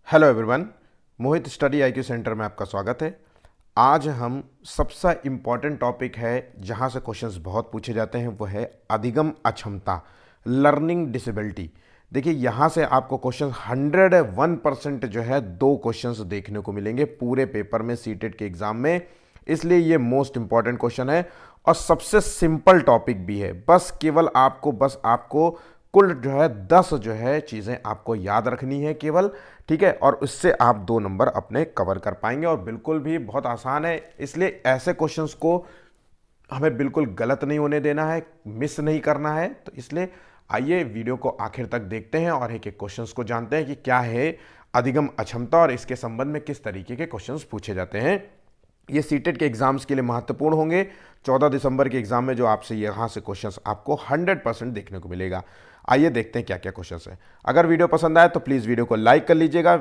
Hello everyone, मोहित study IQ centre में आपका स्वागत है। आज हम सबसे इम्पॉर्टेंट टॉपिक है जहाँ से क्वेश्चंस बहुत पूछे जाते हैं, वो है अधिगम अक्षमता, लर्निंग डिसेबिलिटी। देखिए यहाँ से आपको क्वेश्चन 101% जो है 2 क्वेश्चंस देखने को मिलेंगे पूरे पेपर में, सीटेट के एग्जाम में। इसलिए ये मोस्ट इंपॉर्टेंट क्वेश्चन है और सबसे सिंपल टॉपिक भी है। बस आपको कुल जो है 10 जो है चीज़ें आपको याद रखनी है केवल, ठीक है। और उससे आप 2 नंबर अपने कवर कर पाएंगे और बिल्कुल भी बहुत आसान है। इसलिए ऐसे क्वेश्चंस को हमें बिल्कुल गलत नहीं होने देना है, मिस नहीं करना है। तो इसलिए आइए वीडियो को आखिर तक देखते हैं और एक एक क्वेश्चंस को जानते हैं कि क्या है अधिगम अक्षमता और इसके संबंध में किस तरीके के क्वेश्चंस पूछे जाते हैं। ये सीटेट के एग्जाम्स के लिए महत्वपूर्ण होंगे। 14 दिसंबर के एग्जाम में जो आपसे यहाँ से क्वेश्चंस आपको 100% देखने को मिलेगा। आइए देखते हैं क्या क्या क्वेश्चंस है। अगर वीडियो पसंद आए तो प्लीज वीडियो को लाइक कर लीजिएगा।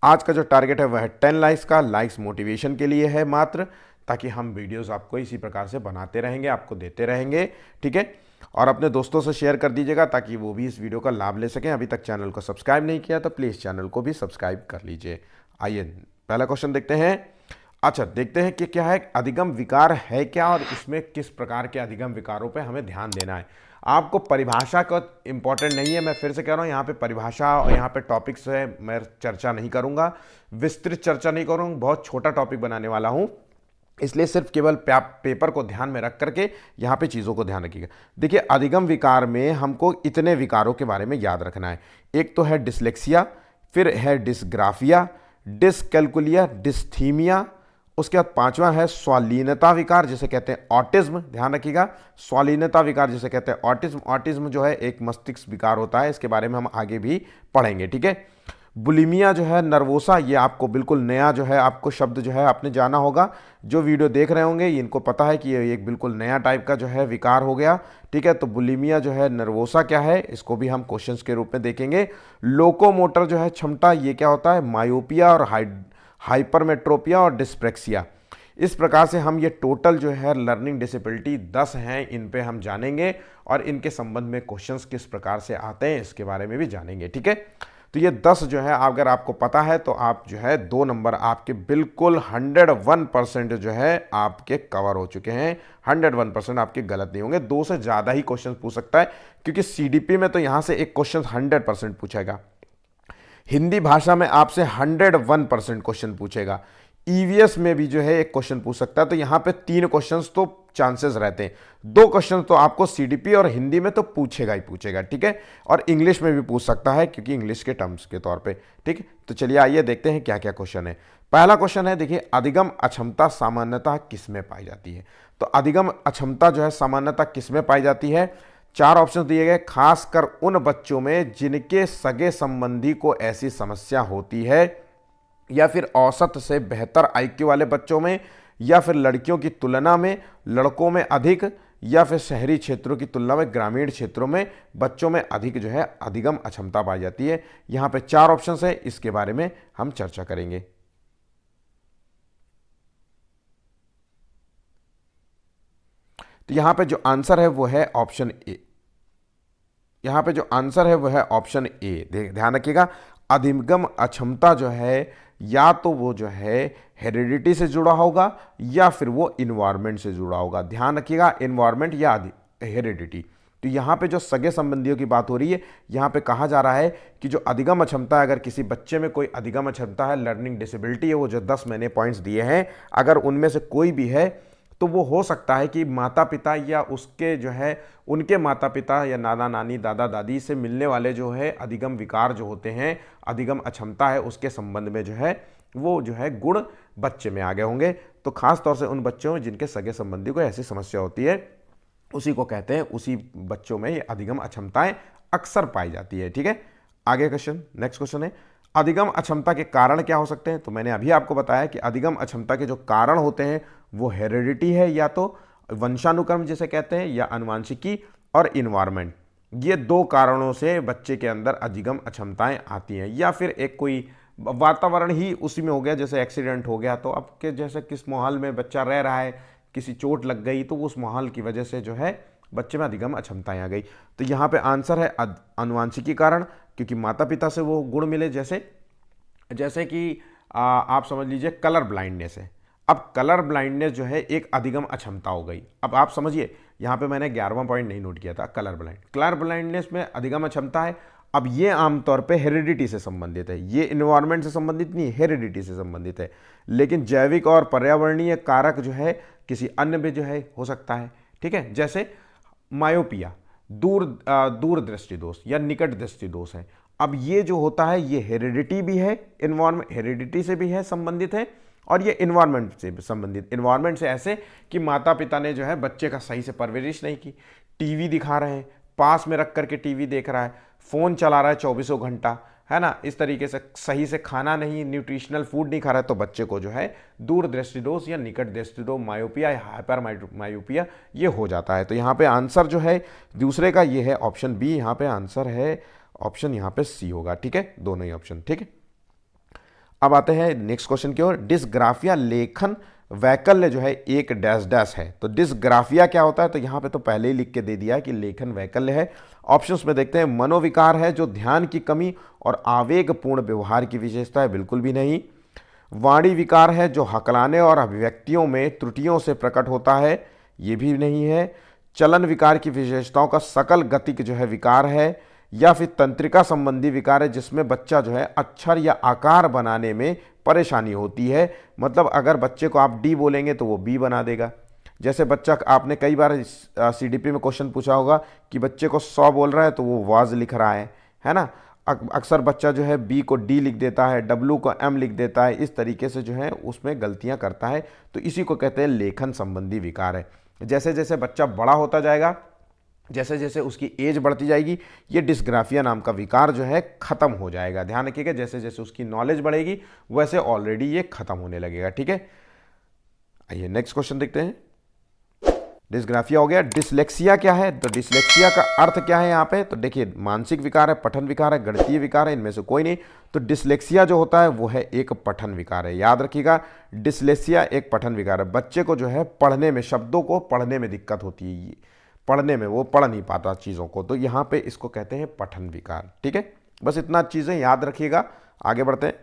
आज का जो टारगेट है वह है 10 लाइक्स का। लाइक्स मोटिवेशन के लिए है मात्र, ताकि हम वीडियोस आपको इसी प्रकार से बनाते रहेंगे, आपको देते रहेंगे, ठीक है। और अपने दोस्तों से शेयर कर दीजिएगा ताकि वो भी इस वीडियो का लाभ ले सकें। अभी तक चैनल को सब्सक्राइब नहीं किया तो प्लीज़ चैनल को भी सब्सक्राइब कर लीजिए। आइए पहला क्वेश्चन देखते हैं। अच्छा, देखते हैं कि क्या है अधिगम विकार है क्या और इसमें किस प्रकार के अधिगम विकारों पे हमें ध्यान देना है। आपको परिभाषा का इंपॉर्टेंट नहीं है, मैं फिर से कह रहा हूँ, यहाँ पे परिभाषा और यहाँ पे टॉपिक्स है मैं चर्चा नहीं करूँगा, विस्तृत चर्चा नहीं करूँगा, बहुत छोटा टॉपिक बनाने वाला हूँ। इसलिए सिर्फ केवल पेपर को ध्यान में रख करके यहाँ पे चीज़ों को ध्यान रखिएगा। देखिए अधिगम विकार में हमको इतने विकारों के बारे में याद रखना है। एक तो है डिसलेक्सिया, फिर है डिसग्राफिया, डिसकैलकुलिया, डिस्थीमिया, उसके बाद 5वां है स्वालीनता विकार जिसे कहते हैं ऑटिज्म। ध्यान रखिएगा, स्वालीनता विकार जिसे कहते हैं ऑटिज्म। ऑटिज्म जो है एक मस्तिष्क विकार होता है, इसके बारे में हम आगे भी पढ़ेंगे, ठीक है। बुलिमिया जो है नर्वोसा, ये आपको बिल्कुल नया जो है आपको शब्द जो है आपने जाना होगा। जो वीडियो देख रहे होंगे इनको पता है कि ये एक बिल्कुल नया टाइप का जो है विकार हो गया, ठीक है। तो बुलिमिया जो है नर्वोसा क्या है, इसको भी हम क्वेश्चंस के रूप में देखेंगे। लोकोमोटर जो है क्षमता, ये क्या होता है, मायोपिया और हाइपरमेट्रोपिया और डिस्प्रेक्सिया। इस प्रकार से हम ये टोटल जो है लर्निंग डिसेबिलिटी 10 हैं, इन पे हम जानेंगे और इनके संबंध में क्वेश्चंस किस प्रकार से आते हैं इसके बारे में भी जानेंगे, ठीक है। तो ये 10 जो है अगर आपको पता है तो आप जो है 2 नंबर आपके बिल्कुल 101% जो है आपके कवर हो चुके हैं। 101% आपके गलत नहीं होंगे। 2 से ज़्यादा ही क्वेश्चन पूछ सकता है, क्योंकि सीडीपी में तो यहाँ से एक क्वेश्चन 100% पूछेगा, हिंदी भाषा में आपसे 101% क्वेश्चन पूछेगा, ईवीएस में भी जो है एक क्वेश्चन पूछ सकता है। तो यहाँ पे 3 क्वेश्चंस तो चांसेस रहते हैं। 2 क्वेश्चन तो आपको सीडीपी और हिंदी में तो पूछेगा ही पूछेगा, ठीक है। और इंग्लिश में भी पूछ सकता है, क्योंकि इंग्लिश के टर्म्स के तौर पे, ठीक है। तो चलिए आइए देखते हैं क्या क्या क्वेश्चन है। पहला क्वेश्चन है, देखिए अधिगम अक्षमता सामान्यतः किस में पाई जाती है। तो अधिगम अक्षमता जो है सामान्यतः किस में पाई जाती है। 4 ऑप्शन दिए गए, खासकर उन बच्चों में जिनके सगे संबंधी को ऐसी समस्या होती है, या फिर औसत से बेहतर आईक्यू वाले बच्चों में, या फिर लड़कियों की तुलना में लड़कों में अधिक, या फिर शहरी क्षेत्रों की तुलना में ग्रामीण क्षेत्रों में बच्चों में अधिक जो है अधिगम अक्षमता पाई जाती है। यहाँ पे 4 ऑप्शन है, इसके बारे में हम चर्चा करेंगे। तो यहाँ पे जो आंसर है वो है ऑप्शन ए। यहाँ पे जो आंसर है वो है ऑप्शन ए। ध्यान रखिएगा, अधिगम अक्षमता जो है या तो वो जो है हेरिडिटी से जुड़ा होगा या फिर वो इन्वायरमेंट से जुड़ा होगा। ध्यान रखिएगा, इन्वायरमेंट या हेरिडिटी। तो यहाँ पे जो सगे संबंधियों की बात हो रही है, यहाँ पे कहा जा रहा है कि जो अधिगम अक्षमता है, अगर किसी बच्चे में कोई अधिगम अक्षमता है, लर्निंग डिसेबिलिटी है, वो जो 10 मैंने पॉइंट्स दिए हैं, अगर उनमें से कोई भी है तो वो हो सकता है कि माता पिता या उसके जो है उनके माता पिता या नाना नानी दादा दादी से मिलने वाले जो है अधिगम विकार जो होते हैं, अधिगम अक्षमता है, उसके संबंध में जो है वो जो है गुण बच्चे में आ गए होंगे। तो खास तौर से उन बच्चों में जिनके सगे संबंधी को ऐसी समस्या होती है, उसी को कहते हैं, उसी बच्चों में ये अधिगम अक्षमताएं अक्सर पाई जाती है, ठीक है। आगे क्वेश्चन, नेक्स्ट क्वेश्चन है, अधिगम अक्षमता के कारण क्या हो सकते हैं। तो मैंने अभी आपको बताया कि अधिगम अक्षमता के जो कारण होते हैं वो हेरिडिटी है, या तो वंशानुक्रम जिसे कहते हैं, या आनुवंशिकी और इन्वायरमेंट। ये 2 कारणों से बच्चे के अंदर अधिगम अक्षमताएं आती हैं, या फिर एक कोई वातावरण ही उसी में हो गया, जैसे एक्सीडेंट हो गया तो आपके जैसे किस माहौल में बच्चा रह रहा है, किसी चोट लग गई तो उस माहौल की वजह से जो है बच्चे में अधिगम अक्षमताएं आ गई। तो यहाँ पे आंसर है आनुवांशिकी कारण। क्योंकि माता पिता से वो गुण मिले, जैसे जैसे कि आप समझ लीजिए कलर ब्लाइंडनेस है। अब कलर ब्लाइंडनेस जो है एक अधिगम अक्षमता हो गई। अब आप समझिए, यहाँ पे मैंने 11वां पॉइंट नहीं नोट किया था, कलर ब्लाइंडनेस में अधिगम अक्षमता है। अब ये आमतौर पे हेरिडिटी से संबंधित है, ये इन्वायरमेंट से संबंधित नहीं, हेरिडिटी से संबंधित है। लेकिन जैविक और पर्यावरणीय कारक जो है किसी अन्य में जो है हो सकता है, ठीक है। जैसे मायोपिया, दूरदृष्टि दोष या निकट दृष्टि दोष है। अब ये जो होता है ये हेरिडिटी भी है, इन्वायरमेंट हेरिडिटी से भी है संबंधित है, और ये इन्वायरमेंट से संबंधित। इन्वायरमेंट से ऐसे कि माता पिता ने जो है बच्चे का सही से परवरिश नहीं की, टीवी दिखा रहे हैं, पास में रख करके टीवी देख रहा है, फोन चला रहा है चौबीसों घंटा, है ना, इस तरीके से सही से खाना नहीं, न्यूट्रिशनल फूड नहीं खा रहा है, तो बच्चे को जो है दूर दृष्टिदोष या निकट दृष्टिदोष, मायोपिया या हाइपर मायोपिया ये हो जाता है। तो यहाँ पे आंसर जो है दूसरे का ये है ऑप्शन बी, यहाँ पे आंसर है ऑप्शन यहाँ पे सी होगा, ठीक है, दोनों ही ऑप्शन, ठीक है। अब आते हैं नेक्स्ट क्वेश्चन की ओर। डिस्ग्राफिया लेखन वैकल्य जो है एक डैश डैश है। तो डिस्ग्राफिया क्या होता है, तो यहाँ पे तो पहले ही लिख के दे दिया है कि लेखन वैकल्य है। ऑप्शंस में देखते हैं, मनोविकार है जो ध्यान की कमी और आवेगपूर्ण व्यवहार की विशेषता है, बिल्कुल भी नहीं। वाणी विकार है जो हकलाने और अभिव्यक्तियों में त्रुटियों से प्रकट होता है, ये भी नहीं है। चलन विकार की विशेषताओं का सकल गतिक जो है विकार है, या फिर तंत्रिका संबंधी विकार है जिसमें बच्चा जो है अक्षर या आकार बनाने में परेशानी होती है। मतलब अगर बच्चे को आप डी बोलेंगे तो वो बी बना देगा। जैसे बच्चा, आपने कई बार सीडीपी में क्वेश्चन पूछा होगा कि बच्चे को 100 बोल रहा है तो वो वाज लिख रहा है ना। अक्सर बच्चा जो है बी को डी लिख देता है, डब्ल्यू को एम लिख देता है, इस तरीके से जो है उसमें गलतियां करता है। तो इसी को कहते हैं लेखन संबंधी विकार है। जैसे जैसे बच्चा बड़ा होता जाएगा, जैसे जैसे उसकी एज बढ़ती जाएगी, ये डिस्ग्राफिया नाम का विकार जो है खत्म हो जाएगा। ध्यान रखिएगा, जैसे जैसे उसकी नॉलेज बढ़ेगी वैसे ऑलरेडी ये खत्म होने लगेगा, ठीक है। आइए नेक्स्ट क्वेश्चन देखते हैं। डिस्ग्राफिया हो गया। डिसलेक्सिया क्या है, तो डिसलेक्सिया का अर्थ क्या है यहाँ पे, तो देखिए मानसिक विकार है, पठन विकार है, गणितीय विकार है, इनमें से कोई नहीं। तो डिसलेक्सिया जो होता है वो है एक पठन विकार है, याद रखिएगा, डिसलेक्सिया एक पठन विकार है। बच्चे को जो है पढ़ने में, शब्दों को पढ़ने में दिक्कत होती है, पढ़ने में वो पढ़ नहीं पाता चीज़ों को, तो यहाँ पे इसको कहते हैं पठन विकार, ठीक है। बस इतना चीज़ें याद रखिएगा। आगे बढ़ते हैं।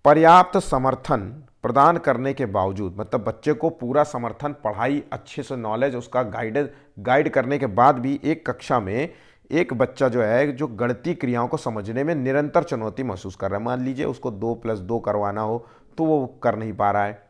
पर्याप्त समर्थन प्रदान करने के बावजूद, मतलब बच्चे को पूरा समर्थन, पढ़ाई अच्छे से नॉलेज उसका गाइड करने के बाद भी एक कक्षा में एक बच्चा जो है जो गणितीय क्रियाओं को समझने में निरंतर चुनौती महसूस कर रहा है। मान लीजिए उसको 2+2 करवाना हो तो वो कर नहीं पा रहा है,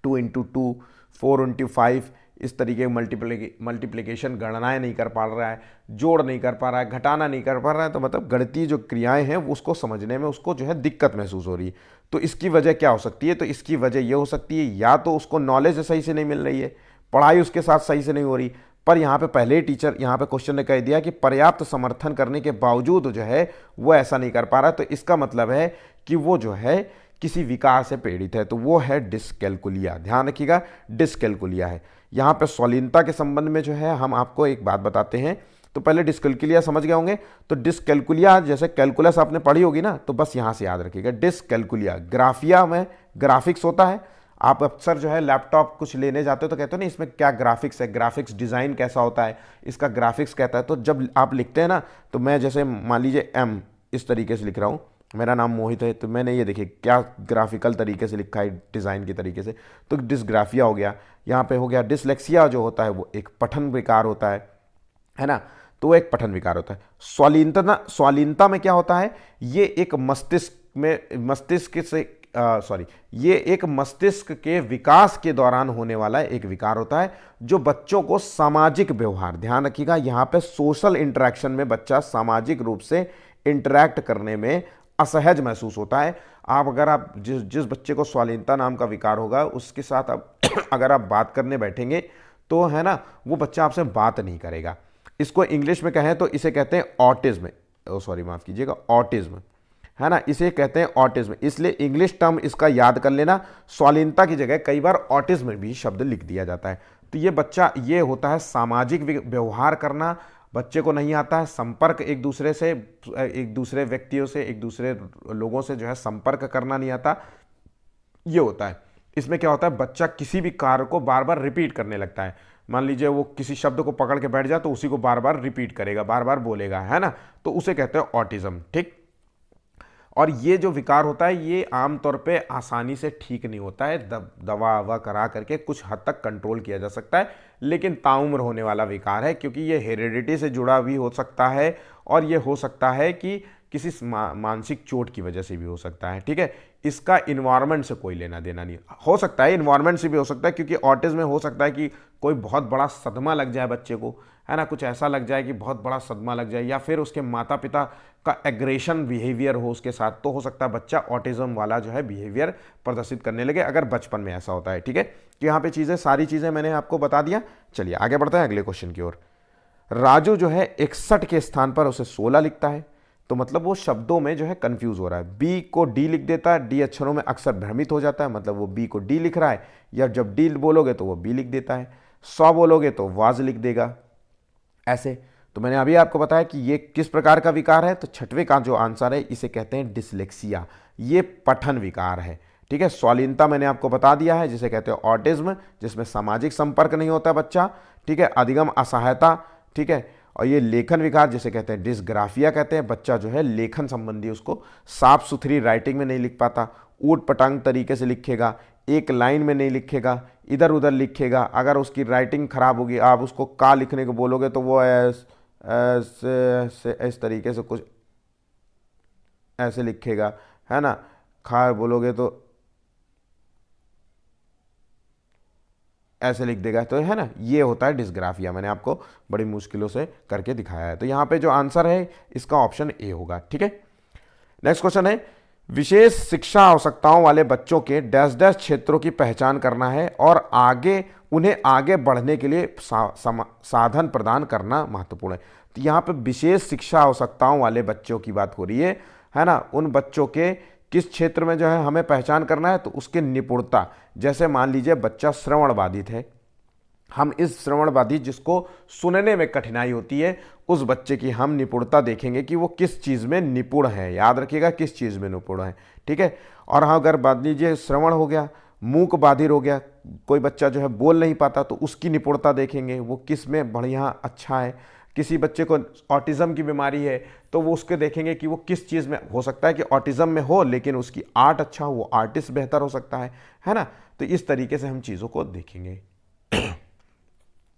2×2, 4×5, इस तरीके मल्टीप्लिकेशन गणनाएं नहीं कर पा रहा है, जोड़ नहीं कर पा रहा है, घटाना नहीं कर पा रहा है, तो मतलब गणितीय जो क्रियाएं हैं उसको समझने में उसको जो है दिक्कत महसूस हो रही है। तो इसकी वजह क्या हो सकती है, तो इसकी वजह ये हो सकती है या तो उसको नॉलेज सही से नहीं मिल रही है, पढ़ाई उसके साथ सही से नहीं हो रही, पर यहाँ पे पहले ही टीचर यहाँ पे क्वेश्चन ने कह दिया कि पर्याप्त समर्थन करने के बावजूद जो है वो ऐसा नहीं कर पा रहा, तो इसका मतलब है कि वो जो है किसी विकार से पीड़ित है, तो वो है डिस्कैल्कुलिया। ध्यान रखिएगा, डिस्कैल्कुलिया है। यहाँ पे स्वालीनता के संबंध में जो है हम आपको एक बात बताते हैं। तो पहले डिस्कैल्कुलिया समझ गए होंगे, तो डिस्कैल्कुलिया जैसे कैलकुलस आपने पढ़ी होगी ना, तो बस यहाँ से याद रखिएगा डिस्कैल्कुलिया। ग्राफिया में ग्राफिक्स होता है, आप अक्सर जो है लैपटॉप कुछ लेने जाते हो तो कहते हो ना इसमें क्या ग्राफिक्स है, ग्राफिक्स डिज़ाइन कैसा होता है, इसका ग्राफिक्स कहता है। तो जब आप लिखते हैं ना, तो मैं जैसे मान लीजिए एम इस तरीके से लिख रहा हूँ, मेरा नाम मोहित है, तो मैंने ये देखिए क्या ग्राफिकल तरीके से लिखा है, डिज़ाइन के तरीके से, तो डिस्ग्राफिया हो गया। यहाँ पे हो गया डिसलेक्सिया, जो होता है वो एक पठन विकार होता है ना, तो वो एक पठन विकार होता है। स्वालीनता में क्या होता है, ये एक मस्तिष्क के विकास के दौरान होने वाला एक विकार होता है जो बच्चों को सामाजिक व्यवहार, ध्यान रखिएगा यहाँ पे सोशल इंटरेक्शन में बच्चा सामाजिक रूप से इंटरैक्ट करने में असहज महसूस होता है। अगर आप जिस बच्चे को स्वालीनता नाम का विकार होगा उसके साथ अगर आप बात करने बैठेंगे तो है ना, वो बच्चा आपसे बात नहीं करेगा। इसको इंग्लिश में कहें तो इसे कहते हैं ऑटिज्म, माफ कीजिएगा, ऑटिज्म, है ना, इसे कहते हैं ऑटिज्म। इसलिए इंग्लिश टर्म इसका याद कर लेना, स्वालीनता की जगह कई बार ऑटिज्म भी शब्द लिख दिया जाता है। तो ये बच्चा, ये होता है सामाजिक व्यवहार करना बच्चे को नहीं आता है, संपर्क एक दूसरे व्यक्तियों से, एक दूसरे लोगों से जो है संपर्क करना नहीं आता, ये होता है। इसमें क्या होता है, बच्चा किसी भी कार्य को बार बार रिपीट करने लगता है। मान लीजिए वो किसी शब्द को पकड़ के बैठ जाए तो उसी को बार बार रिपीट करेगा, बार बार बोलेगा, है ना, तो उसे कहते हैं ऑटिज्म। ठीक। और ये जो विकार होता है ये आमतौर पे आसानी से ठीक नहीं होता है, दवा ववा करा करके कुछ हद तक कंट्रोल किया जा सकता है, लेकिन ताउम्र होने वाला विकार है, क्योंकि ये हेरिडिटी से जुड़ा भी हो सकता है और ये हो सकता है कि किसी मानसिक चोट की वजह से भी हो सकता है। ठीक है, इसका इन्वायरमेंट से कोई लेना देना नहीं हो सकता है, इन्वायरमेंट से भी हो सकता है, क्योंकि ऑटिज्म में हो सकता है कि कोई बहुत बड़ा सदमा लग जाए बच्चे को, है ना, कुछ ऐसा लग जाए कि बहुत बड़ा सदमा लग जाए, या फिर उसके माता पिता का एग्रेशन बिहेवियर हो उसके साथ, तो हो सकता है बच्चा ऑटिज्म वाला जो है बिहेवियर प्रदर्शित करने लगे, अगर बचपन में ऐसा होता है। ठीक है, तो यहाँ पे चीज़ें, सारी चीज़ें मैंने आपको बता दिया। चलिए आगे बढ़ते हैं अगले क्वेश्चन की ओर। राजू जो है 61 के स्थान पर उसे 16 लिखता है, तो मतलब वो शब्दों में जो है कंफ्यूज हो रहा है, बी को डी लिख देता है, डी अक्षरों में अक्सर भ्रमित हो जाता है, मतलब वो बी को डी लिख रहा है, या जब डी बोलोगे तो वो बी लिख देता है, 100 बोलोगे तो वाज लिख देगा, ऐसे। तो मैंने अभी आपको बताया कि ये किस प्रकार का विकार है, तो छठवें का जो आंसर है इसे कहते हैं डिसलेक्सिया, ये पठन विकार है। ठीक है, स्वालीनता मैंने आपको बता दिया है जिसे कहते हैं ऑटिज्म, जिसमें सामाजिक संपर्क नहीं होता बच्चा। ठीक है, अधिगम असहायता। ठीक है, और ये लेखन विकार जिसे कहते हैं डिसग्राफिया कहते हैं, बच्चा जो है लेखन संबंधी उसको साफ सुथरी राइटिंग में नहीं लिख पाता, ऊट पटांग तरीके से लिखेगा, एक लाइन में नहीं लिखेगा, इधर उधर लिखेगा, अगर उसकी राइटिंग खराब होगी, आप उसको का लिखने को बोलोगे तो वो ऐसे इस तरीके से कुछ ऐसे लिखेगा, है ना, खा बोलोगे तो ऐसे लिख देगा, तो है ना, ये होता है डिस्ग्राफिया, मैंने आपको बड़ी मुश्किलों से करके दिखाया है। तो यहाँ पे जो आंसर है इसका ऑप्शन ए होगा। ठीक है, नेक्स्ट क्वेश्चन है, विशेष शिक्षा आवश्यकताओं वाले बच्चों के डैश डैश क्षेत्रों की पहचान करना है और उन्हें आगे बढ़ने के लिए साधन प्रदान करना महत्वपूर्ण है। तो यहाँ पे विशेष शिक्षा आवश्यकताओं वाले बच्चों की बात हो रही है ना, उन बच्चों के किस क्षेत्र में जो है हमें पहचान करना है, तो उसके निपुणता, जैसे मान लीजिए बच्चा श्रवण बाधित है, हम इस श्रवण बाधित जिसको सुनने में कठिनाई होती है, उस बच्चे की हम निपुणता देखेंगे कि वो किस चीज़ में निपुण है, याद रखिएगा किस चीज़ में निपुण है। ठीक है, और हाँ अगर मान लीजिए श्रवण हो गया, मूक बाधिर हो गया, कोई बच्चा जो है बोल नहीं पाता, तो उसकी निपुणता देखेंगे वो किस में बढ़िया अच्छा है। किसी बच्चे को ऑटिज्म की बीमारी है तो वो उसके देखेंगे कि वो किस चीज़ में, हो सकता है कि ऑटिज्म में हो लेकिन उसकी आर्ट अच्छा हो, वो आर्टिस्ट बेहतर हो सकता है ना। तो इस तरीके से हम चीज़ों को देखेंगे।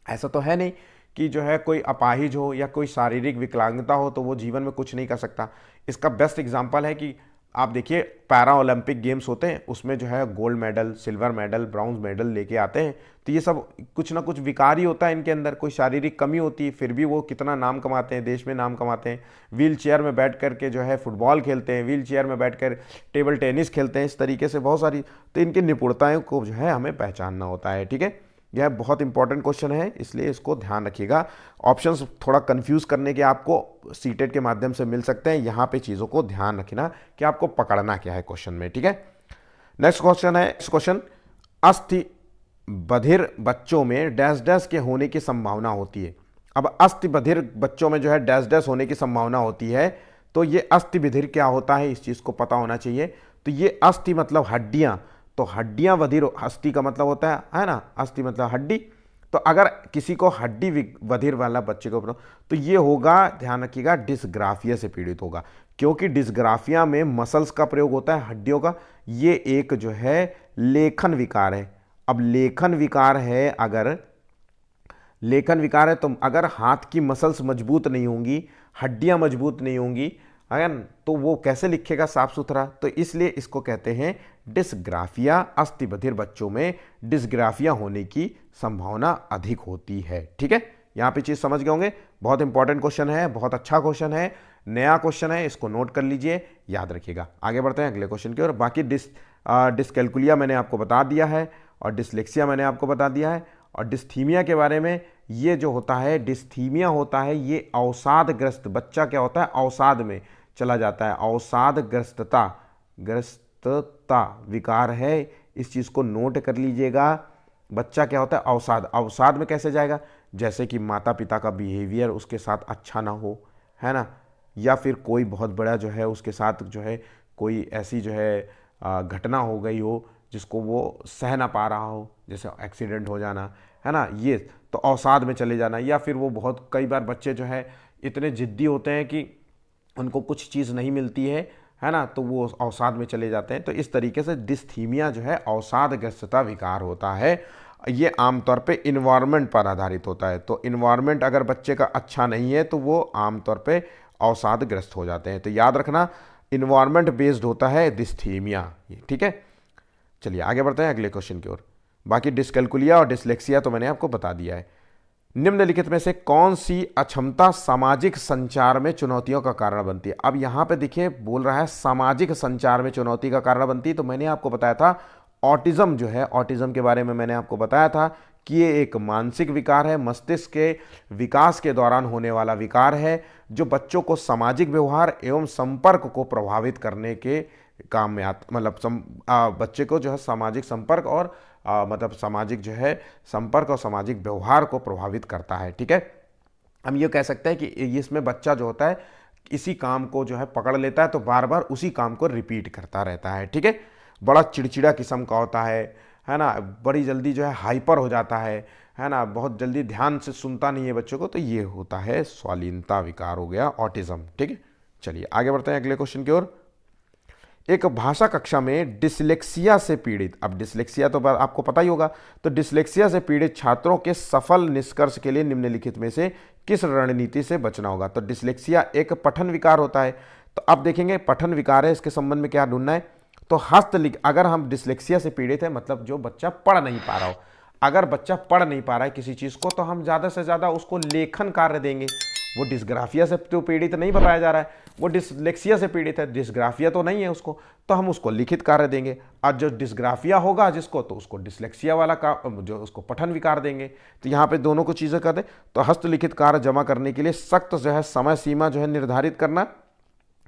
ऐसा तो है नहीं कि जो है कोई अपाहिज हो या कोई शारीरिक विकलांगता हो तो वो जीवन में कुछ नहीं कर सकता। इसका बेस्ट एग्जांपल है कि आप देखिए पैरा ओलंपिक गेम्स होते हैं, उसमें जो है gold medal, silver medal, bronze medal लेके आते हैं, तो ये सब कुछ ना कुछ विकार ही होता है इनके अंदर, कोई शारीरिक कमी होती है, फिर भी वो कितना नाम कमाते हैं, देश में नाम कमाते हैं। व्हील चेयर में बैठ कर के जो है फुटबॉल खेलते हैं, व्हील चेयर में बैठ कर टेबल टेनिस खेलते हैं, इस तरीके से बहुत सारी, तो इनकी निपुणताओं को जो है हमें पहचानना होता है। ठीक है, यह बहुत इंपॉर्टेंट क्वेश्चन है, इसलिए इसको ध्यान रखिएगा। ऑप्शंस थोड़ा कंफ्यूज करने के आपको सीटेट के माध्यम से मिल सकते हैं, यहाँ पे चीज़ों को ध्यान रखना कि आपको पकड़ना क्या है क्वेश्चन में। ठीक है, नेक्स्ट क्वेश्चन है, नेक्स्ट क्वेश्चन, अस्थि बधिर बच्चों में डैश डैश के होने की संभावना होती है। अब अस्थि बधिर बच्चों में जो है डैश डैश होने की संभावना होती है, तो ये अस्थि बधिर क्या होता है इस चीज़ को पता होना चाहिए। तो ये अस्थि मतलब हड्डियाँ, तो हड्डियां बधिर, अस्थि का मतलब होता है ना, अस्थि मतलब हड्डी, तो अगर किसी को हड्डी बधिर वाला बच्चे को तो ये होगा, ध्यान रखिएगा, डिस्ग्राफिया से पीड़ित होगा, क्योंकि डिस्ग्राफिया में मसल्स का प्रयोग होता है, हड्डियों का। ये एक जो है लेखन विकार है। अब लेखन विकार है, अगर लेखन विकार है तो अगर हाथ की मसल्स मजबूत नहीं होंगी, हड्डियां मजबूत नहीं होंगी, अगर तो वो कैसे लिखेगा साफ सुथरा, तो इसलिए इसको कहते हैं डिस्ग्राफिया। अस्थि बधिर बच्चों में डिस्ग्राफिया होने की संभावना अधिक होती है। ठीक है, यहाँ पे चीज़ समझ गए होंगे, बहुत इंपॉर्टेंट क्वेश्चन है, बहुत अच्छा क्वेश्चन है, नया क्वेश्चन है, इसको नोट कर लीजिए, याद रखिएगा। आगे बढ़ते हैं अगले क्वेश्चन की ओर। बाकी डिस्कैल्कुलिया मैंने आपको बता दिया है, और डिसलेक्सिया मैंने आपको बता दिया है, और डिस्थीमिया के बारे में, ये जो होता है डिस्थीमिया होता है, ये अवसादग्रस्त बच्चा क्या होता है, अवसाद में चला जाता है, अवसादग्रस्तता ग्रस्तता विकार है, इस चीज़ को नोट कर लीजिएगा। बच्चा क्या होता है, अवसाद, अवसाद में कैसे जाएगा, जैसे कि माता पिता का बिहेवियर उसके साथ अच्छा ना हो, है ना, या फिर कोई बहुत बड़ा जो है उसके साथ जो है कोई ऐसी जो है घटना हो गई हो जिसको वो सह ना पा रहा हो, जैसे एक्सीडेंट हो जाना, है ना, ये तो अवसाद में चले जाना, या फिर वो बहुत कई बार बच्चे जो है इतने जिद्दी होते हैं कि उनको कुछ चीज़ नहीं मिलती है ना, तो वो अवसाद में चले जाते हैं। तो इस तरीके से डिस्थीमिया जो है अवसादग्रस्तता विकार होता है। ये आमतौर पे इन्वायरमेंट पर आधारित होता है। तो इन्वायरमेंट अगर बच्चे का अच्छा नहीं है तो वो आमतौर पे अवसादग्रस्त हो जाते हैं। तो याद रखना, इन्वायरमेंट बेस्ड होता है डिस्थीमिया, ठीक है। चलिए आगे बढ़ते हैं अगले क्वेश्चन की ओर। बाकी डिस्कैल्कुलिया और डिसलेक्सिया तो मैंने आपको बता दिया है। निम्नलिखित में से कौन सी अक्षमता सामाजिक संचार में चुनौतियों का कारण बनती है? अब यहां पे देखिए बोल रहा है सामाजिक संचार में चुनौती का कारण बनती है। तो मैंने आपको बताया था ऑटिज्म जो है, ऑटिज्म के बारे में मैंने आपको बताया था कि ये एक मानसिक विकार है, मस्तिष्क के विकास के दौरान होने वाला विकार है, जो बच्चों को सामाजिक व्यवहार एवं संपर्क को प्रभावित करने के काम में आता, मतलब बच्चे को जो है सामाजिक संपर्क और मतलब सामाजिक जो है संपर्क और सामाजिक व्यवहार को प्रभावित करता है, ठीक है। हम ये कह सकते हैं कि इसमें बच्चा जो होता है इसी काम को जो है पकड़ लेता है, तो बार बार उसी काम को रिपीट करता रहता है, ठीक है। बड़ा चिड़चिड़ा किस्म का होता है ना, बड़ी जल्दी जो है हाइपर हो जाता है ना, बहुत जल्दी ध्यान से सुनता नहीं है बच्चों को। तो ये होता है स्वालीनता विकार, हो गया ऑटिज्म, ठीक है। चलिए आगे बढ़ते हैं अगले क्वेश्चन की ओर। एक भाषा कक्षा में डिसलेक्सिया से पीड़ित, अब डिसलेक्सिया तो आपको पता ही होगा, तो डिसलेक्सिया से पीड़ित छात्रों के सफल निष्कर्ष के लिए निम्नलिखित में से किस रणनीति से बचना होगा? तो डिसलेक्सिया एक पठन विकार होता है। तो अब देखेंगे पठन विकार है, इसके संबंध में क्या ढूंढना है? तो हस्तलिखित, अगर हम डिसलेक्सिया से पीड़ित है मतलब जो बच्चा पढ़ नहीं पा रहा हो, अगर बच्चा पढ़ नहीं पा रहा है किसी चीज को, तो हम ज्यादा से ज्यादा उसको लेखन कार्य देंगे। वो डिस्ग्राफिया से तो पीड़ित नहीं बताया जा रहा है, वो डिसलेक्सिया से पीड़ित है, डिस्ग्राफिया तो नहीं है उसको, तो हम उसको लिखित कार्य देंगे। और जो डिस्ग्राफिया होगा जिसको, तो उसको डिसलेक्सिया वाला का जो उसको पठन विकार देंगे। तो यहाँ पे दोनों को चीजें कर दें। तो हस्तलिखित कार्य जमा करने के लिए सख्त जो है समय सीमा जो है निर्धारित करना,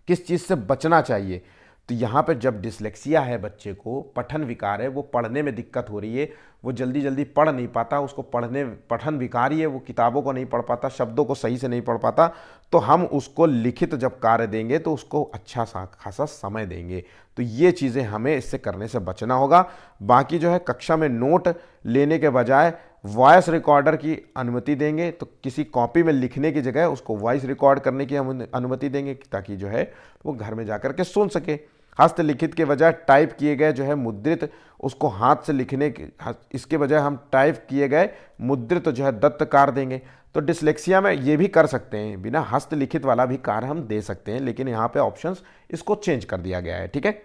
किस चीज से बचना चाहिए। तो यहाँ पे जब डिसलेक्सिया है, बच्चे को पठन विकार है, वो पढ़ने में दिक्कत हो रही है, वो जल्दी जल्दी पढ़ नहीं पाता, उसको पठन विकार ही है, वो किताबों को नहीं पढ़ पाता, शब्दों को सही से नहीं पढ़ पाता, तो हम उसको लिखित जब कार्य देंगे तो उसको अच्छा खासा समय देंगे। तो ये चीज़ें हमें इससे करने से बचना होगा। बाकी जो है कक्षा में नोट लेने के बजाय वॉइस रिकॉर्डर की अनुमति देंगे। तो किसी कॉपी में लिखने की जगह उसको वॉइस रिकॉर्ड करने की हम अनुमति देंगे, ताकि जो है वो घर में जाकर के सुन सके। हस्तलिखित के बजाय टाइप किए गए जो है मुद्रित, उसको हाथ से लिखने के, इसके बजाय हम टाइप किए गए मुद्रित जो है दत्त कार्य देंगे। तो डिसलेक्सिया में ये भी कर सकते हैं, बिना हस्तलिखित वाला भी कार्य हम दे सकते हैं, लेकिन यहाँ पे ऑप्शंस इसको चेंज कर दिया गया है, ठीक है।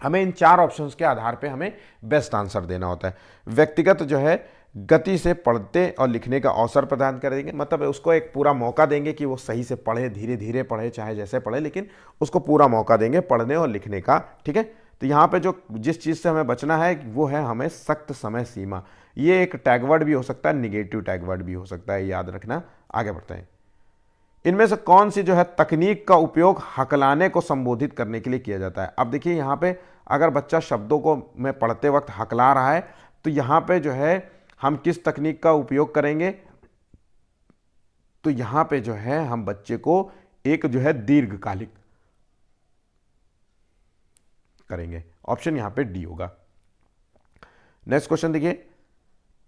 हमें इन 4 ऑप्शंस के आधार पे हमें बेस्ट आंसर देना होता है। व्यक्तिगत जो है गति से पढ़ते और लिखने का अवसर प्रदान कर देंगे, मतलब उसको एक पूरा मौका देंगे कि वो सही से पढ़े, धीरे धीरे पढ़े, चाहे जैसे पढ़े, लेकिन उसको पूरा मौका देंगे पढ़ने और लिखने का, ठीक है। तो यहाँ पे जो जिस चीज़ से हमें बचना है वो है हमें सख्त समय सीमा। ये एक टैगवर्ड भी हो सकता है, निगेटिव टैगवर्ड भी हो सकता है, याद रखना। आगे बढ़ते हैं। इनमें से कौन सी जो है तकनीक का उपयोग हकलाने को संबोधित करने के लिए किया जाता है? अब देखिए यहाँ पे अगर बच्चा शब्दों को में पढ़ते वक्त हकला रहा है, तो यहाँ पे जो है हम किस तकनीक का उपयोग करेंगे? तो यहां पे जो है हम बच्चे को एक जो है दीर्घकालिक करेंगे। ऑप्शन यहां पे डी होगा। नेक्स्ट क्वेश्चन देखिए।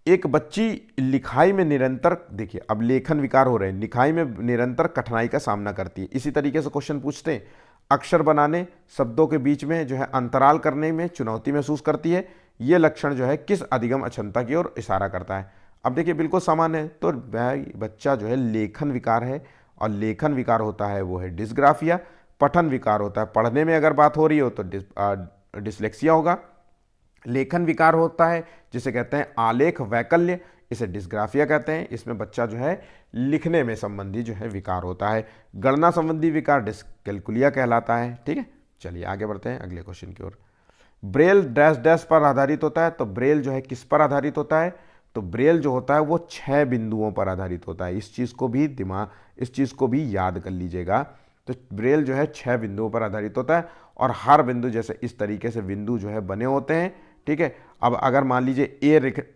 एक बच्ची लिखाई में निरंतर, देखिए अब लेखन विकार हो रहे हैं, लिखाई में निरंतर कठिनाई का सामना करती है। इसी तरीके से क्वेश्चन पूछते हैं, अक्षर बनाने, शब्दों के बीच में जो है अंतराल करने में चुनौती महसूस करती है। ये लक्षण जो है किस अधिगम अक्षमता की ओर इशारा करता है? अब देखिए बिल्कुल सामान्य है। तो बच्चा जो है लेखन विकार है, और लेखन विकार होता है वो है डिस्ग्राफिया। पठन विकार होता है, पढ़ने में अगर बात हो रही हो तो डिसलेक्सिया होगा। लेखन विकार होता है जिसे कहते हैं आलेख वैकल्य, इसे डिस्ग्राफिया कहते हैं। इसमें बच्चा जो है लिखने में संबंधी जो है विकार होता है। गणना संबंधी विकार डिस्कैल्कुलिया कहलाता है, ठीक है। चलिए आगे बढ़ते हैं अगले क्वेश्चन की ओर। ब्रेल डैश डैश पर आधारित होता है। तो ब्रेल जो है किस पर आधारित होता है? तो ब्रेल जो होता है वो 6 बिंदुओं पर आधारित होता है। इस चीज़ को भी याद कर लीजिएगा। तो ब्रेल जो है 6 बिंदुओं पर आधारित होता है, और हर बिंदु जैसे इस तरीके से बिंदु जो है बने होते हैं, ठीक है। अब अगर मान लीजिए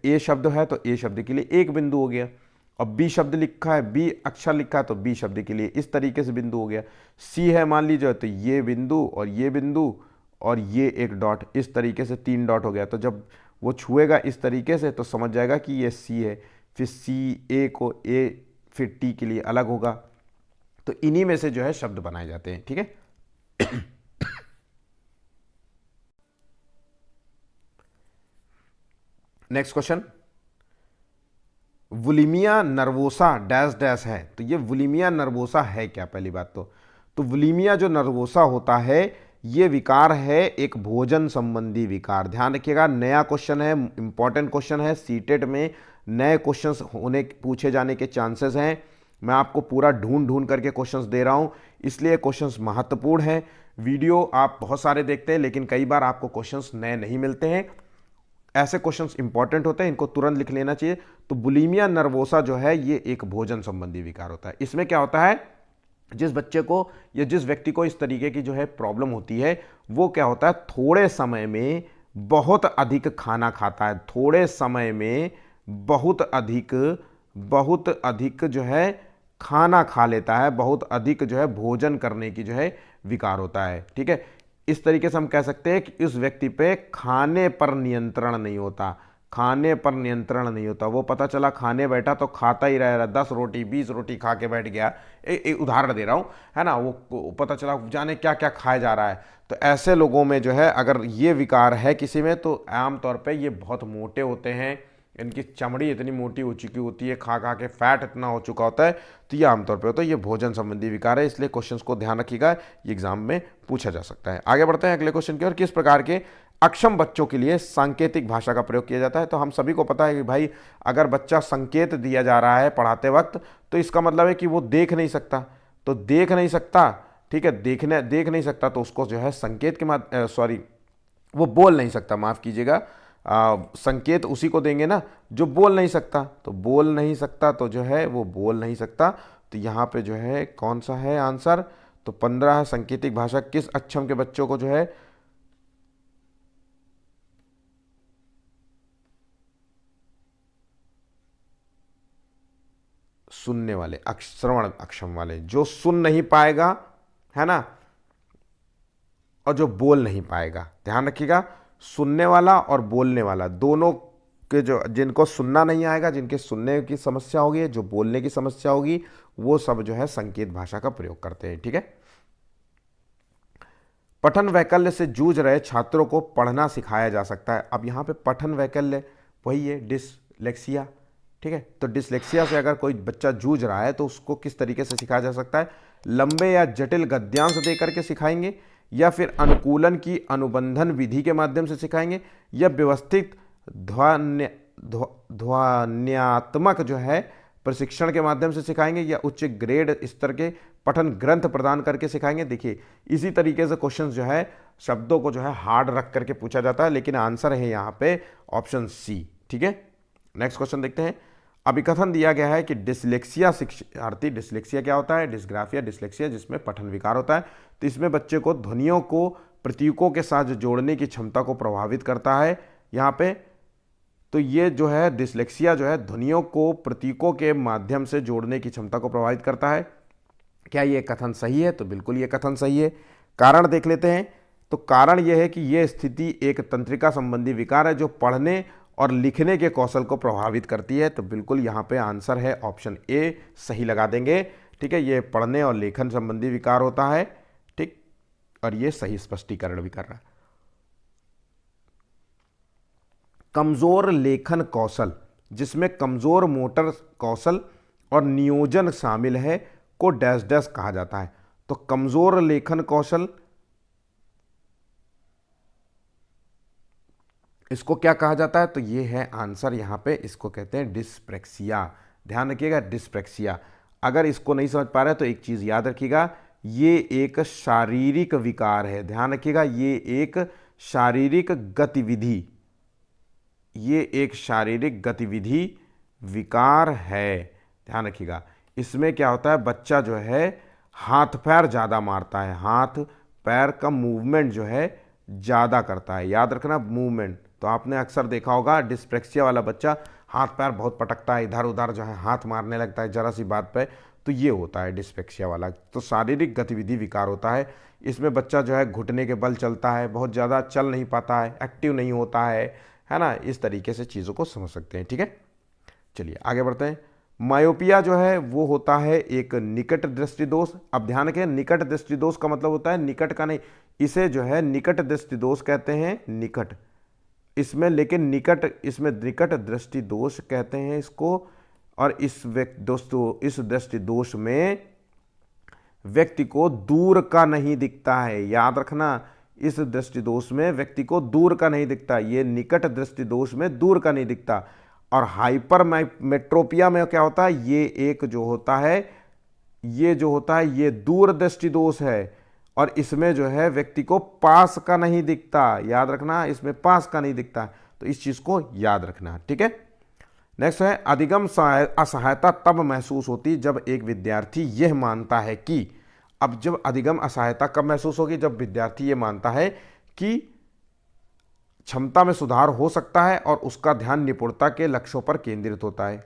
ए शब्द है तो ए शब्द के लिए एक बिंदु हो गया। अब बी शब्द लिखा है, बी अक्षर लिखा है, तो बी शब्द के लिए इस तरीके से बिंदु हो गया। सी है मान लीजिए, तो ये बिंदु और ये बिंदु और ये एक डॉट, इस तरीके से 3 डॉट हो गया। तो जब वो छुएगा इस तरीके से तो समझ जाएगा कि ये सी है। फिर सी, ए को ए, फिर टी के लिए अलग होगा। तो इन्हीं में से जो है शब्द बनाए जाते हैं, ठीक है। Next question, bulimia nervosa dash dash है। तो ये वुलिमिया नर्वोसा है क्या, पहली बात तो वुलिमिया जो नर्वोसा होता है ये विकार है एक भोजन संबंधी विकार। ध्यान रखिएगा, नया क्वेश्चन है, इंपॉर्टेंट क्वेश्चन है, सीटेट में नए क्वेश्चंस होने पूछे जाने के चांसेस हैं। मैं आपको पूरा ढूंढ ढूंढ करके क्वेश्चंस दे रहा हूं, इसलिए क्वेश्चंस महत्वपूर्ण है। वीडियो आप बहुत सारे देखते हैं लेकिन कई बार आपको क्वेश्चंस नए नहीं मिलते हैं। ऐसे क्वेश्चंस इंपॉर्टेंट होते हैं, इनको तुरंत लिख लेना चाहिए। तो बुलिमिया नर्वोसा जो है ये एक भोजन संबंधी विकार होता है। इसमें क्या होता है, जिस बच्चे को या जिस व्यक्ति को इस तरीके की जो है प्रॉब्लम होती है वो क्या होता है, थोड़े समय में बहुत अधिक खाना खाता है, थोड़े समय में बहुत अधिक जो है खाना खा लेता है, बहुत अधिक जो है भोजन करने की जो है विकार होता है, ठीक है। इस तरीके से हम कह सकते हैं कि इस व्यक्ति पे खाने पर नियंत्रण नहीं होता, खाने पर नियंत्रण नहीं होता। वो पता चला खाने बैठा तो खाता ही रह रहा, 10 रोटी 20 रोटी खा के बैठ गया। उदाहरण दे रहा हूँ, है ना, वो पता चला जाने क्या क्या खाया जा रहा है। तो ऐसे लोगों में जो है अगर ये विकार है किसी में तो आमतौर पे ये बहुत मोटे होते हैं, इनकी चमड़ी इतनी मोटी हो चुकी होती है, खा खा के फैट इतना हो चुका होता है। तो ये आमतौर पे होता है, ये भोजन संबंधी विकार है, इसलिए क्वेश्चंस को ध्यान रखिएगा, ये एग्जाम में पूछा जा सकता है। आगे बढ़ते हैं अगले क्वेश्चन की ओर। किस प्रकार के अक्षम बच्चों के लिए सांकेतिक भाषा का प्रयोग किया जाता है। तो हम सभी को पता है कि भाई अगर बच्चा संकेत दिया जा रहा है पढ़ाते वक्त तो इसका मतलब है कि वो देख नहीं सकता, तो देख नहीं सकता, ठीक है, देख नहीं सकता तो उसको जो है संकेत के सॉरी वो बोल नहीं सकता, माफ़ कीजिएगा, संकेत उसी को देंगे ना जो बोल नहीं सकता। तो बोल नहीं सकता तो जो है वो बोल नहीं सकता। तो यहाँ पे जो है कौन सा है आंसर, तो 15 है। सांकेतिक भाषा किस अक्षम के बच्चों को जो है सुनने वाले, श्रवण अक्षम वाले, जो सुन नहीं पाएगा, है ना, और जो बोल नहीं पाएगा। ध्यान रखिएगा, सुनने वाला और बोलने वाला दोनों के जो, जिनको सुनना नहीं आएगा, जिनके सुनने की समस्या होगी, जो बोलने की समस्या होगी, वो सब जो है संकेत भाषा का प्रयोग करते हैं, ठीक है। पठन वैकल्य से जूझ रहे छात्रों को पढ़ना सिखाया जा सकता है। अब यहाँ पे पठन वैकल्य वही है डिसलेक्सिया, ठीक है। तो डिसलेक्सिया से अगर कोई बच्चा जूझ रहा है तो उसको किस तरीके से सिखाया जा सकता है, लंबे या जटिल गद्यांश दे करके सिखाएंगे, या फिर अनुकूलन की अनुबंधन विधि के माध्यम से सिखाएंगे, या व्यवस्थित ध्वन्यात्मक जो है प्रशिक्षण के माध्यम से सिखाएंगे, या उच्च ग्रेड स्तर के पठन ग्रंथ प्रदान करके सिखाएंगे। देखिए इसी तरीके से क्वेश्चन जो है शब्दों को जो है हार्ड रख करके पूछा जाता है, लेकिन आंसर है यहाँ पे ऑप्शन सी, ठीक है। नेक्स्ट क्वेश्चन देखते हैं। अभिकथन दिया गया है कि डिसलेक्सिया शिक्षार्थी, डिसलेक्सिया क्या होता है, डिस्ग्राफिया डिसलेक्सिया जिसमें पठन विकार होता है, तो इसमें बच्चे को ध्वनियों को प्रतीकों के साथ जोड़ने की क्षमता को प्रभावित करता है यहाँ पे। तो ये जो है डिसलेक्सिया जो है ध्वनियों को प्रतीकों के माध्यम से जोड़ने की क्षमता को प्रभावित करता है। क्या ये कथन सही है, तो बिल्कुल ये कथन सही है। कारण देख लेते हैं। तो कारण यह है कि यह स्थिति एक तंत्रिका संबंधी विकार है जो पढ़ने और लिखने के कौशल को प्रभावित करती है। तो बिल्कुल यहाँ पे आंसर है ऑप्शन ए, सही लगा देंगे, ठीक है। ये पढ़ने और लेखन संबंधी विकार होता है, ठीक, और ये सही स्पष्टीकरण भी कर रहा है। कमजोर लेखन कौशल, जिसमें कमजोर मोटर कौशल और नियोजन शामिल है, को डैश डैश कहा जाता है। तो कमजोर लेखन कौशल, इसको क्या कहा जाता है, तो ये है आंसर यहाँ पे, इसको कहते हैं डिस्प्रेक्सिया। ध्यान रखिएगा डिस्प्रेक्सिया। अगर इसको नहीं समझ पा रहे तो एक चीज याद रखिएगा, ये एक शारीरिक विकार है। ध्यान रखिएगा ये एक शारीरिक गतिविधि, ये एक शारीरिक गतिविधि विकार है। ध्यान रखिएगा इसमें क्या होता है, बच्चा जो है हाथ पैर ज़्यादा मारता है, हाथ पैर का मूवमेंट जो है ज़्यादा करता है। याद रखना मूवमेंट। तो आपने अक्सर देखा होगा डिस्प्रेक्सिया वाला बच्चा हाथ पैर बहुत पटकता है, इधर उधर जो है हाथ मारने लगता है जरा सी बात पे, तो ये होता है डिस्प्रेक्सिया वाला। तो शारीरिक गतिविधि विकार होता है। इसमें बच्चा जो है घुटने के बल चलता है, बहुत ज़्यादा चल नहीं पाता है, एक्टिव नहीं होता है ना। इस तरीके से चीज़ों को समझ सकते हैं, ठीक है। चलिए आगे बढ़ते हैं। मायोपिया जो है वो होता है एक निकट दृष्टि दोष। अब ध्यान रखें, निकट दृष्टि दोष का मतलब होता है निकट का नहीं, इसे जो है निकट दृष्टि दोष कहते हैं, निकट इसमें, लेकिन निकट इसमें निकट दृष्टि दोष कहते हैं इसको। और इस दृष्टि दोष में व्यक्ति को दूर का नहीं दिखता है, याद रखना, इस दृष्टि दोष में व्यक्ति को दूर का नहीं दिखता, ये निकट दृष्टि दोष में दूर का नहीं दिखता। और हाइपर मेट्रोपिया में क्या होता है, ये एक जो होता है, ये जो होता है ये दूर दृष्टि दोष है, और इसमें जो है व्यक्ति को पास का नहीं दिखता, याद रखना, इसमें पास का नहीं दिखता, तो इस चीज को याद रखना, ठीक है। नेक्स्ट है अधिगम असहायता तब महसूस होती जब एक विद्यार्थी यह मानता है कि, अब जब अधिगम असहायता कब महसूस होगी, जब विद्यार्थी यह मानता है कि क्षमता में सुधार हो सकता है और उसका ध्यान निपुणता के लक्ष्यों पर केंद्रित होता है,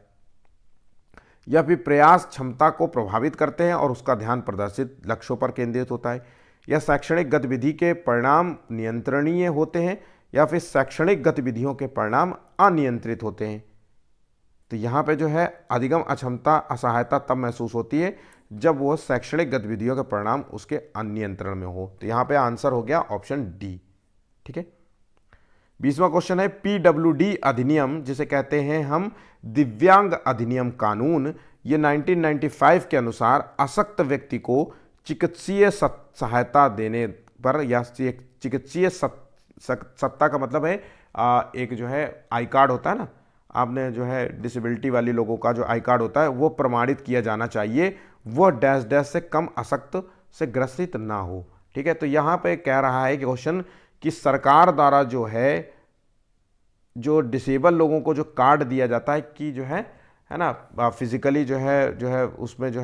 या फिर प्रयास क्षमता को प्रभावित करते हैं और उसका ध्यान प्रदर्शित लक्ष्यों पर केंद्रित होता है, या शैक्षणिक गतिविधि के परिणाम नियंत्रणीय होते हैं, या फिर शैक्षणिक गतिविधियों के परिणाम अनियंत्रित होते हैं। तो यहाँ पे जो है अधिगम अक्षमता असहायता तब महसूस होती है जब वो शैक्षणिक गतिविधियों के परिणाम उसके अनियंत्रण में हो। तो यहाँ पे आंसर हो गया ऑप्शन डी, ठीक है। 20वां क्वेश्चन है PWD अधिनियम, जिसे कहते हैं हम दिव्यांग अधिनियम कानून, ये 1995 के अनुसार अशक्त व्यक्ति को चिकित्सीय सहायता देने पर, या चिकित्सीय सत्ता का मतलब है एक जो है आई कार्ड होता है ना, आपने जो है डिसेबिलिटी वाली लोगों का जो आई कार्ड होता है वो प्रमाणित किया जाना चाहिए, वो डैश डैश से कम अशक्त से ग्रसित ना हो, ठीक है। तो यहाँ पे कह रहा है कि क्वेश्चन कि सरकार द्वारा जो है जो डिसेबल लोगों को जो कार्ड दिया जाता है कि जो है ना फिजिकली जो है उसमें जो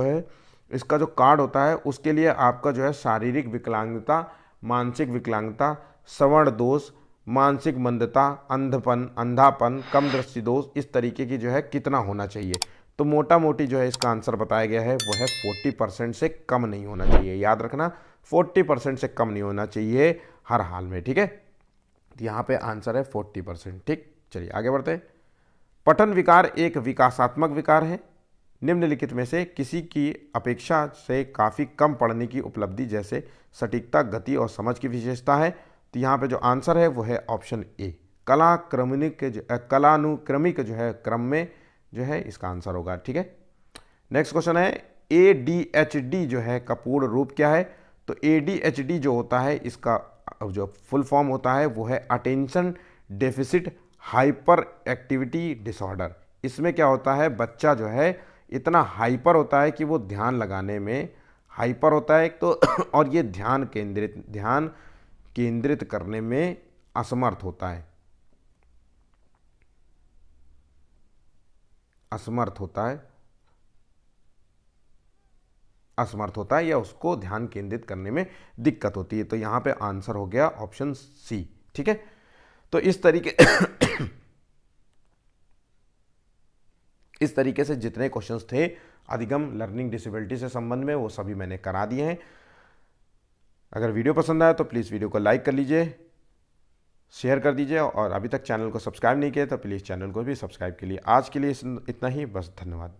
है इसका जो कार्ड होता है उसके लिए आपका जो है शारीरिक विकलांगता, मानसिक विकलांगता, श्रवण दोष, मानसिक मंदता, अंधापन, कम दृष्टि दोष, इस तरीके की जो है कितना होना चाहिए। तो मोटा मोटी जो है इसका आंसर बताया गया है वो है 40% से कम नहीं होना चाहिए, याद रखना 40% से कम नहीं होना चाहिए हर हाल में, ठीक है। तो यहाँ पे आंसर है 40%, ठीक। चलिए आगे बढ़ते हैं। पठन विकार एक विकासात्मक विकार है, निम्नलिखित में से किसी की अपेक्षा से काफ़ी कम पढ़ने की उपलब्धि जैसे सटीकता, गति और समझ की विशेषता है। तो यहाँ पे जो आंसर है वो है ऑप्शन ए, कलानुक्रमिक जो है क्रम में जो है इसका आंसर होगा, ठीक है। नेक्स्ट क्वेश्चन है ADHD जो है का पूर्ण रूप क्या है। तो ADHD जो होता है इसका जो फुल फॉर्म होता है वो है attention deficit hyper activity disorder. इसमें क्या होता है, बच्चा जो है इतना हाइपर होता है कि वो ध्यान लगाने में हाइपर होता है एक तो और ये ध्यान केंद्रित करने में असमर्थ होता है, असमर्थ होता है या उसको ध्यान केंद्रित करने में दिक्कत होती है। तो यहाँ पे आंसर हो गया ऑप्शन सी, ठीक है। तो इस तरीके से जितने क्वेश्चंस थे अधिगम लर्निंग डिसेबिलिटी से संबंध में वो सभी मैंने करा दिए हैं। अगर वीडियो पसंद आया तो प्लीज़ वीडियो को लाइक कर लीजिए, शेयर कर दीजिए, और अभी तक चैनल को सब्सक्राइब नहीं किया तो प्लीज़ चैनल को भी सब्सक्राइब के लिए। आज के लिए इतना ही, बस, धन्यवाद।